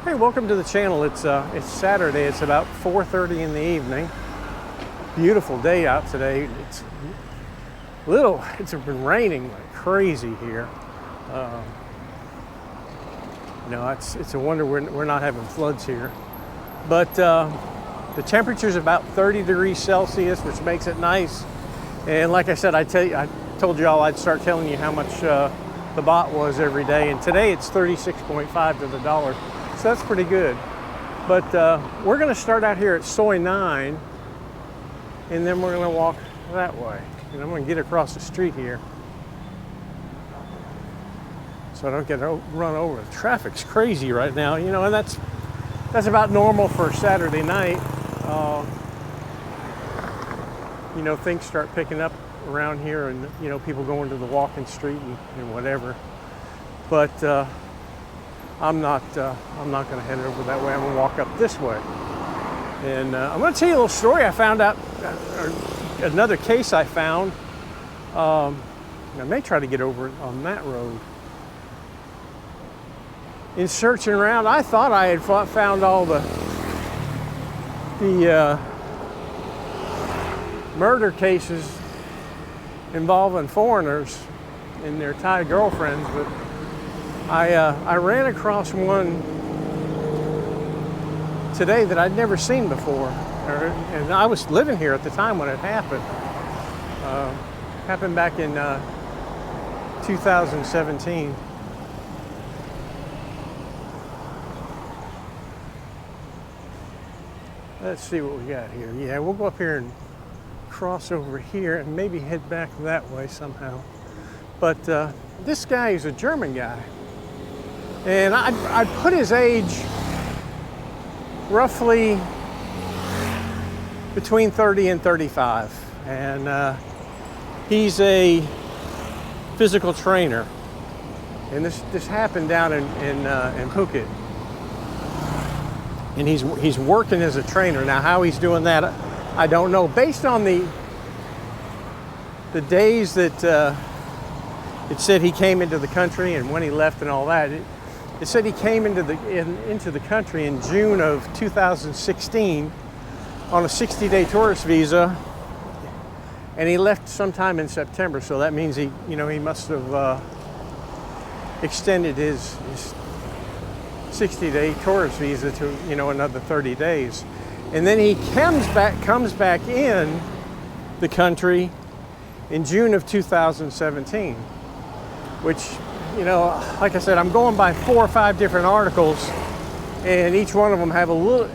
Hey, welcome to the channel. It's Saturday. It's about 4:30 in the evening. Beautiful day out today. It's been raining like crazy here. It's a wonder we're not having floods here. But the temperature's about 30 degrees Celsius, which makes it nice. And like I said, I told y'all I'd start telling you how much the baht was every day. And today it's 36.5 to the dollar. So that's pretty good. But we're going to start out here at Soi 9, and then we're going to walk that way. And I'm going to get across the street here so I don't get run over. The traffic's crazy right now, you know, and that's about normal for Saturday night. You know, things start picking up around here, and you know, people going to the walking street and whatever. But I'm not going to head over that way. I'm going to walk up this way. And I'm going to tell you a little story I found out, another case I found. I may try to get over on that road. In searching around, I thought I had found all the murder cases involving foreigners and their Thai girlfriends, but I ran across one today that I'd never seen before, and I was living here at the time when it happened. Happened back in 2017. Let's see what we got here. Yeah, we'll go up here and cross over here and maybe head back that way somehow. But this guy is a German guy. And I'd put his age roughly between 30 and 35. And he's a physical trainer. And this happened down in Phuket. And he's working as a trainer. Now, how he's doing that, I don't know. Based on the days that it said he came into the country and when he left and all that, it said he came into the country in June of 2016 on a 60-day tourist visa, and he left sometime in September. So that means he must have extended his 60-day tourist visa to another 30 days, and then he comes back in the country in June of 2017, which, like I said, I'm going by 4 or 5 different articles, and each one of them have a little,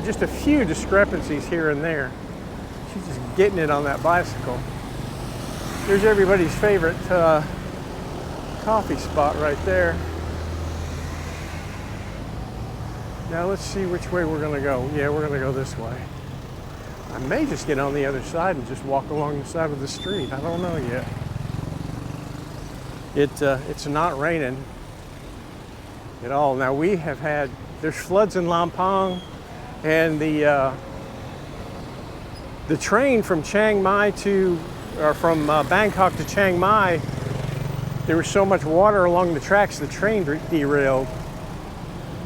just a few discrepancies here and there. She's just getting it on that bicycle. There's everybody's favorite coffee spot right there. Now let's see which way we're going to go. Yeah, we're going to go this way. I may just get on the other side and just walk along the side of the street. I don't know yet. It's not raining at all. Now there's floods in Lampang, and the train from from Bangkok to Chiang Mai, there was so much water along the tracks, the train derailed.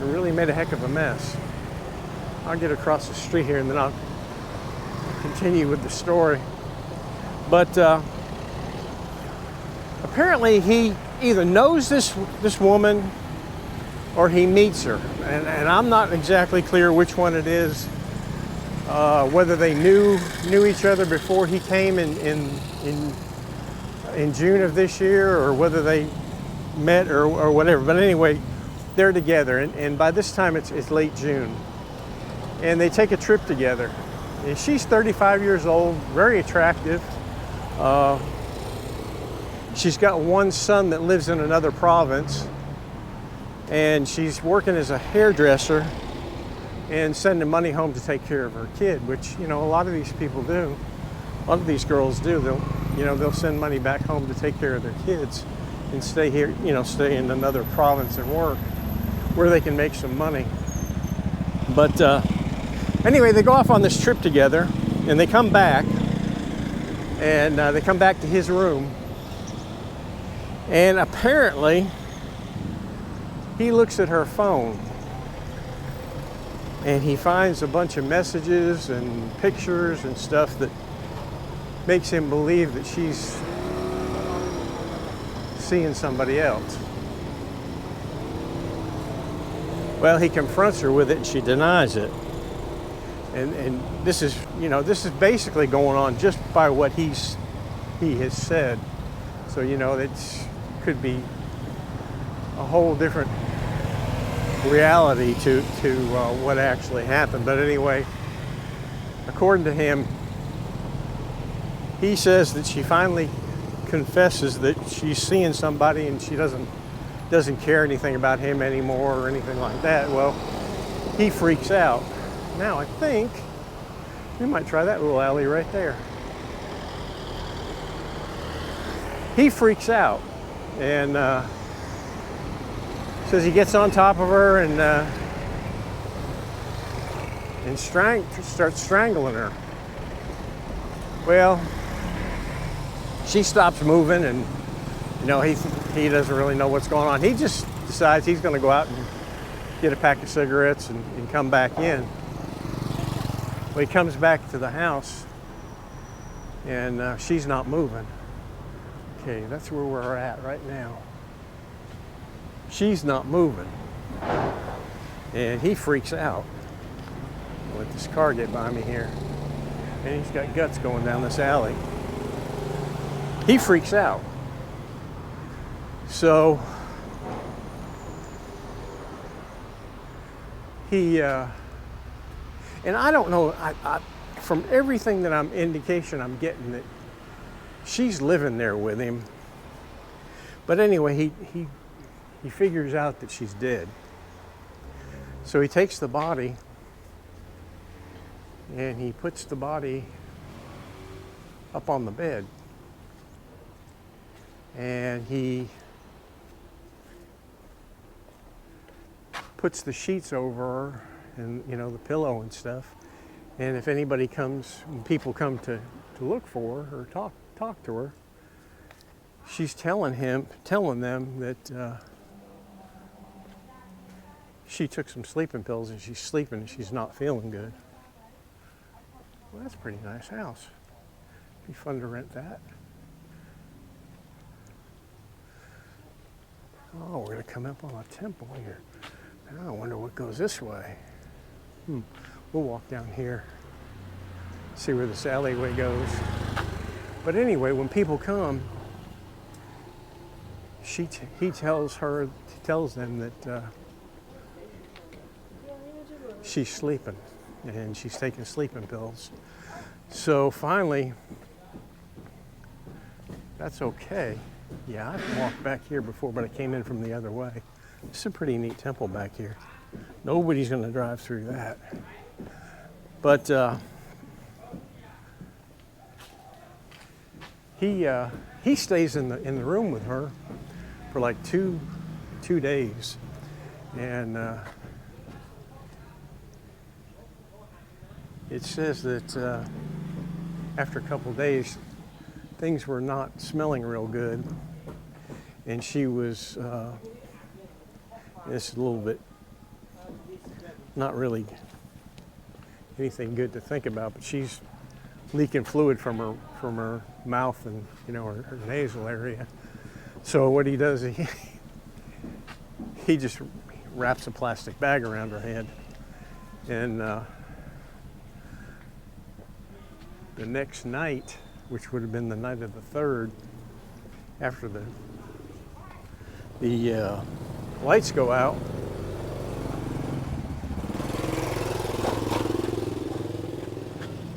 It really made a heck of a mess. I'll get across the street here and then I'll continue with the story. But apparently he either knows this woman or he meets her, and I'm not exactly clear which one it is. Whether they knew each other before he came in June of this year, or whether they met or whatever. But anyway, they're together, and by this time it's late June, and they take a trip together. And she's 35 years old, very attractive. She's got one son that lives in another province, and she's working as a hairdresser and sending money home to take care of her kid, which a lot of these people do. A lot of these girls do. They'll send money back home to take care of their kids and stay here, stay in another province and work where they can make some money. But anyway, they go off on this trip together, and they come back, and they come back to his room, and apparently he looks at her phone, and he finds a bunch of messages and pictures and stuff that makes him believe that she's seeing somebody else. Well, he confronts her with it and she denies it. And this is, you know, this is basically going on just by what he has said. So, you know, it could be a whole different reality to what actually happened. But anyway, according to him, he says that she finally confesses that she's seeing somebody and she doesn't care anything about him anymore or anything like that. Well, he freaks out. Now I think we might try that little alley right there. He freaks out and says he gets on top of her and starts strangling her. Well, she stops moving, and you know, he doesn't really know what's going on. He just decides he's going to go out and get a pack of cigarettes and come back in. Well, he comes back to the house and she's not moving. Okay, that's where we're at right now. She's not moving. And he freaks out. I'll let this car get by me here. And he's got guts going down this alley. He freaks out. So he, and I don't know, from everything that I'm getting that she's living there with him. But anyway, he figures out that she's dead. So he takes the body and he puts the body up on the bed. And he puts the sheets over her and, you know, the pillow and stuff. And if anybody comes, when people come to look for her or talk to her, she's telling them that she took some sleeping pills and she's sleeping and she's not feeling good. Well, that's a pretty nice house. Be fun to rent that. Oh, we're going to come up on a temple here. Now I wonder what goes this way. We'll walk down here, see where this alleyway goes. But anyway, when people come, he tells them that she's sleeping and she's taking sleeping pills. So finally, that's okay. Yeah, I've walked back here before, but I came in from the other way. It's a pretty neat temple back here. Nobody's going to drive through that. But he stays in the room with her for like two days, and it says that after a couple days, things were not smelling real good, and she was it's a little bit not really anything good to think about, but she's leaking fluid from her mouth and, you know, her nasal area. So what he does is he just wraps a plastic bag around her head, and the next night, which would have been the night of the 3rd, after the lights go out,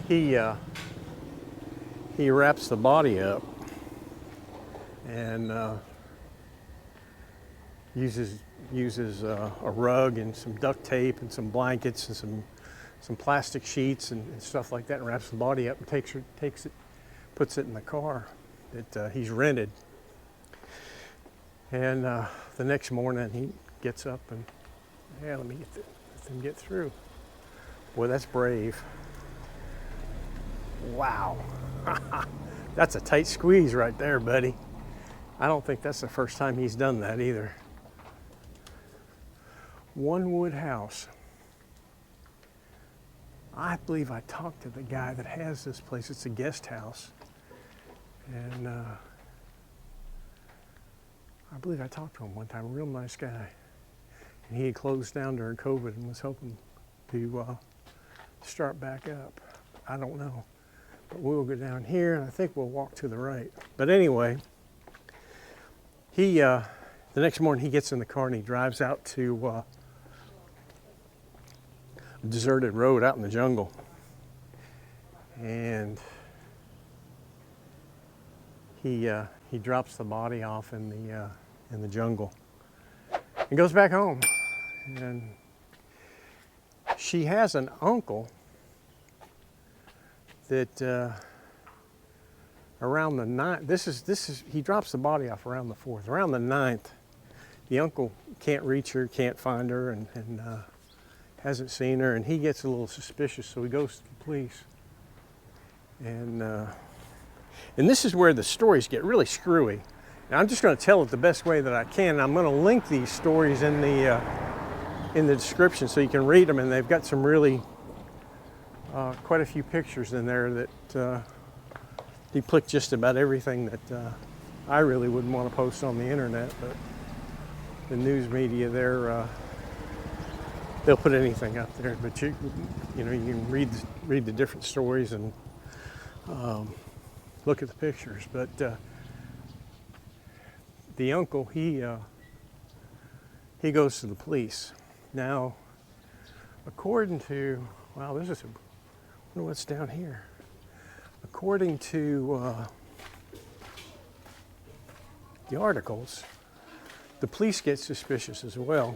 he wraps the body up and uses a rug and some duct tape and some blankets and some plastic sheets and stuff like that, and wraps the body up and takes it, puts it in the car that he's rented. And the next morning he gets up and, yeah, let them get through. Boy, that's brave. Wow. That's a tight squeeze right there, buddy. I don't think that's the first time he's done that either. One wood house. I believe I talked to the guy that has this place. It's a guest house. And I believe I talked to him one time, a real nice guy. And he had closed down during COVID and was hoping to start back up. I don't know. But we'll go down here, and I think we'll walk to the right. But anyway, the next morning he gets in the car and he drives out to a deserted road out in the jungle. And he drops the body off in the jungle and goes back home. And she has an uncle that around the 9th, he drops the body off around the 4th. Around the 9th, the uncle can't reach her, can't find her, and hasn't seen her, and he gets a little suspicious, so he goes to the police. And this is where the stories get really screwy. And I'm just going to tell it the best way that I can. I'm going to link these stories in the description so you can read them, and they've got some really quite a few pictures in there that depict just about everything that I really wouldn't want to post on the internet, but the news media, they'll put anything up there. But you know, you can read the different stories and look at the pictures. But the uncle, he goes to the police. Now, according to, wow, this is, I wonder what's down here. According to the articles, the police get suspicious as well.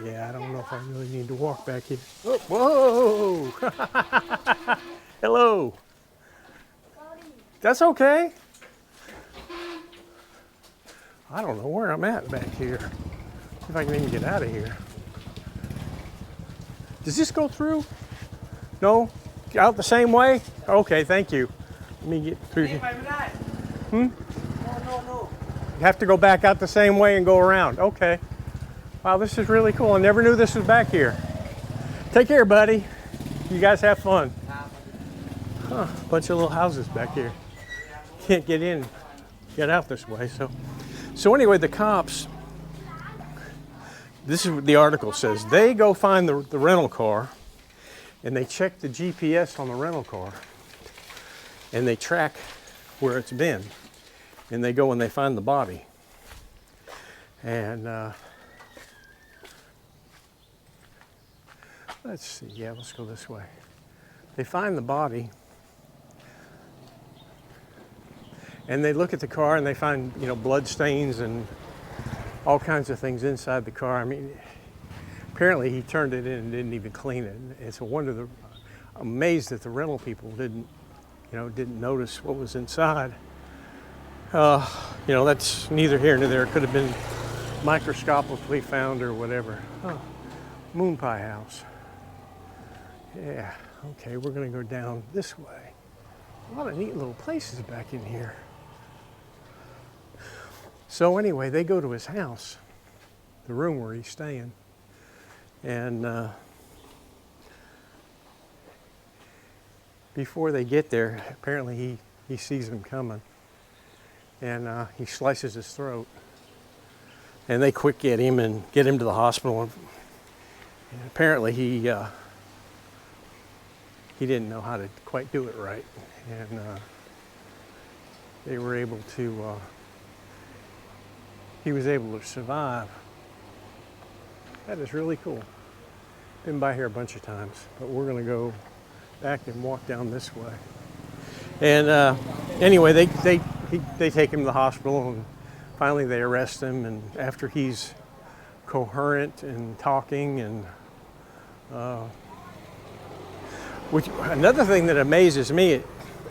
Yeah, I don't know if I really need to walk back here. Oh, whoa! Hello. That's okay. I don't know where I'm at back here. See if I can even get out of here. Does this go through? No? Out the same way? Okay, thank you. Let me get through here. No. You have to go back out the same way and go around. Okay. Wow, this is really cool. I never knew this was back here. Take care, buddy. You guys have fun. Huh, bunch of little houses back here. Can't get in, get out this way. So anyway, the cops, this is what the article says. They go find the rental car, and they check the GPS on the rental car, and they track where it's been, and they go and they find the body. And let's see, yeah, let's go this way. They find the body, and they look at the car and they find, you know, blood stains and all kinds of things inside the car. I mean, apparently he turned it in and didn't even clean it. It's a wonder, I'm amazed that the rental people didn't notice what was inside. You know, that's neither here nor there. It could have been microscopically found or whatever. Oh, Moon Pie House. Yeah, okay, we're gonna go down this way. A lot of neat little places back in here. So anyway, they go to his house, the room where he's staying, and before they get there, apparently he sees them coming, and he slices his throat, and they quick get him and get him to the hospital, and apparently he didn't know how to quite do it right, and they were able to, he was able to survive. That is really cool. Been by here a bunch of times, but we're gonna go back and walk down this way. And anyway, they take him to the hospital, and finally they arrest him, and after he's coherent and talking, and another thing that amazes me,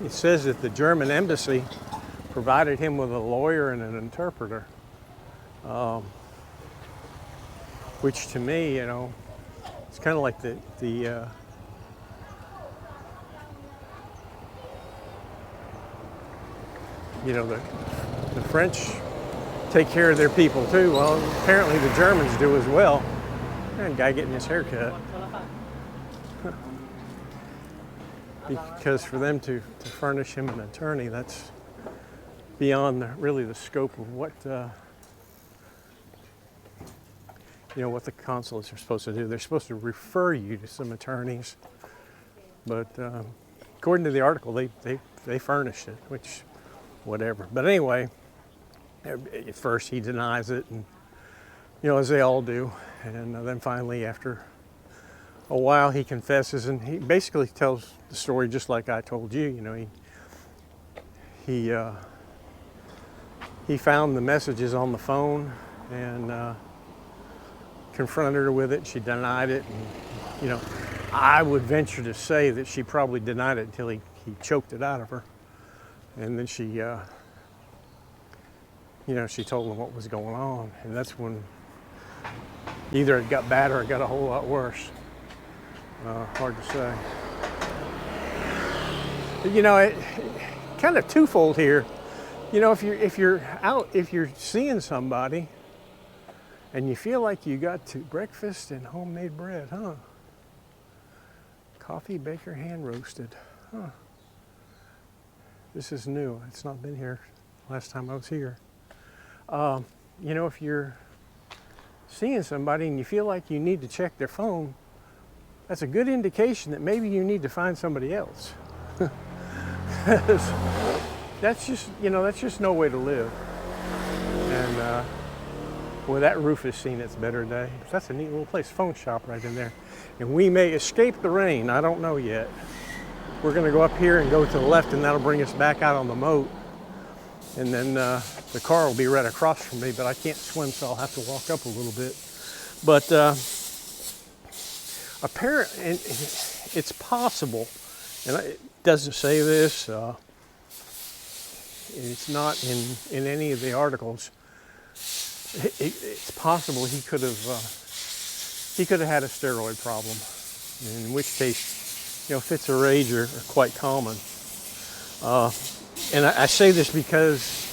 it says that the German embassy provided him with a lawyer and an interpreter, which to me, you know, it's kind of like the you know, the French take care of their people too. Well, apparently the Germans do as well. And guy getting his hair cut. because for them to furnish him an attorney, that's beyond really the scope of what what the consulates are supposed to do. They're supposed to refer you to some attorneys, but according to the article, they furnished it, which whatever. But anyway, at first he denies it, and as they all do, and then finally after a while he confesses, and he basically tells the story just like I told you. He found the messages on the phone and confronted her with it. She denied it, and I would venture to say that she probably denied it until he choked it out of her, and then she she told him what was going on, and that's when either it got bad or it got a whole lot worse. Hard to say. It kind of twofold here. If you're seeing somebody and you feel like you got to breakfast and homemade bread, huh? Coffee, baker, hand roasted, huh? This is new. It's not been here last time I was here. If you're seeing somebody and you feel like you need to check their phone, that's a good indication that maybe you need to find somebody else. That's just no way to live. And boy, that roof has seen its better day. That's a neat little place, phone shop right in there. And we may escape the rain, I don't know yet. We're gonna go up here and go to the left, and that'll bring us back out on the moat. And then the car will be right across from me, but I can't swim, so I'll have to walk up a little bit. But apparently, it's possible, and it doesn't say this, it's not in any of the articles. It's possible he could have had a steroid problem, in which case, fits of rage are quite common. And I say this because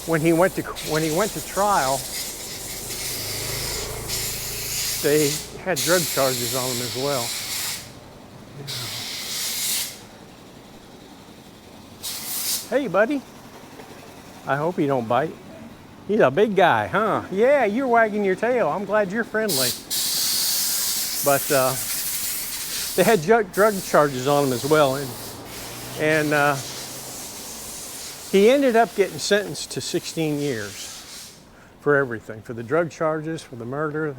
when he went to trial, they had drug charges on him as well. Hey, buddy. I hope he don't bite. He's a big guy, huh? Yeah, you're wagging your tail. I'm glad you're friendly. But they had drug charges on him as well, and he ended up getting sentenced to 16 years for everything, for the drug charges, for the murder,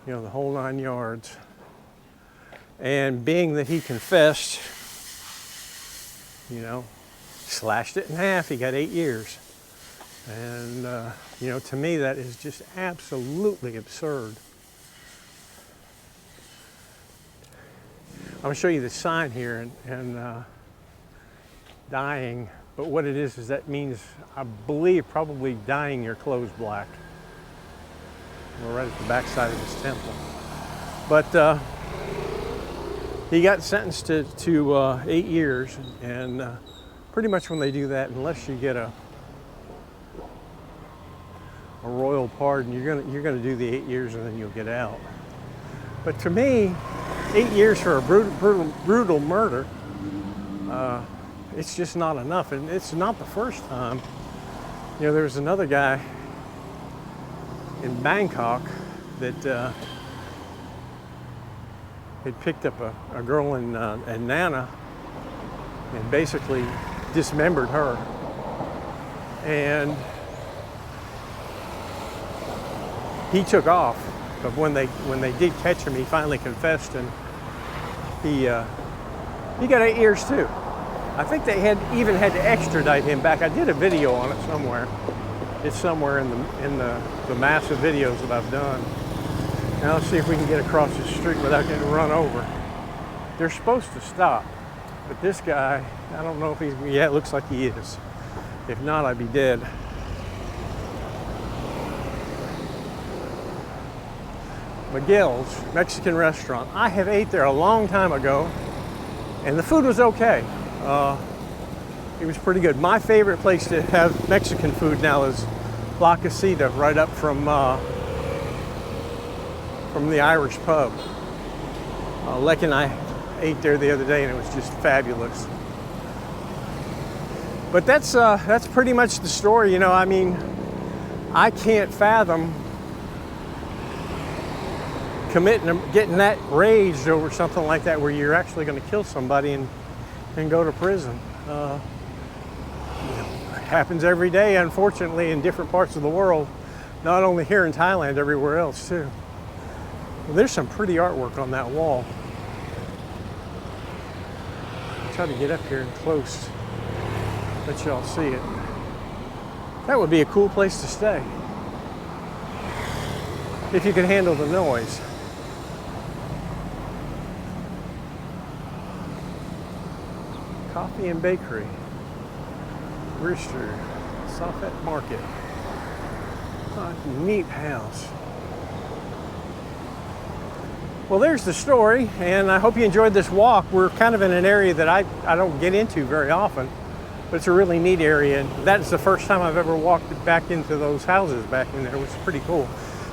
the whole 9 yards. And being that he confessed, slashed it in half, he got 8 years. And, to me, that is just absolutely absurd. I'm going to show you the sign here, and dying. But what it is that means, I believe, probably dyeing your clothes black. We're right at the backside of this temple. But he got sentenced to 8 years, and pretty much when they do that, unless you get a royal pardon, you're gonna do the 8 years and then you'll get out. But to me, 8 years for a brutal murder, it's just not enough, and it's not the first time. There was another guy in Bangkok that had picked up a girl in Nana and basically dismembered her. And he took off, but when they did catch him, he finally confessed, and he got 8 years too. I think they even had to extradite him back. I did a video on it somewhere. It's somewhere in the massive videos that I've done. Now let's see if we can get across the street without getting run over. They're supposed to stop, but this guy, I don't know if yeah, it looks like he is. If not, I'd be dead. Miguel's Mexican restaurant. I have ate there a long time ago, and the food was okay. It was pretty good. My favorite place to have Mexican food now is La Casita, right up from the Irish pub. Leck and I ate there the other day and it was just fabulous. But that's pretty much the story, you know. I mean, I can't fathom getting that raged over something like that where you're actually going to kill somebody and go to prison. You know, it happens every day, unfortunately, in different parts of the world, not only here in Thailand, everywhere else too. Well, there's some pretty artwork on that wall. I'll try to get up here and close, let y'all see it. That would be a cool place to stay if you could handle the noise. Coffee and bakery, Rooster, Safet Market. Oh, neat house. Well, there's the story, and I hope you enjoyed this walk. We're kind of in an area that I don't get into very often, but it's a really neat area, and that is the first time I've ever walked back into those houses back in there, which is pretty cool.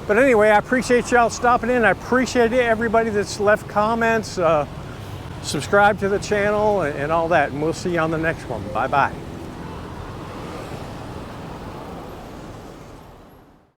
But anyway, I appreciate y'all stopping in. I appreciate everybody that's left comments, subscribe to the channel, and all that, and we'll see you on the next one. Bye-bye.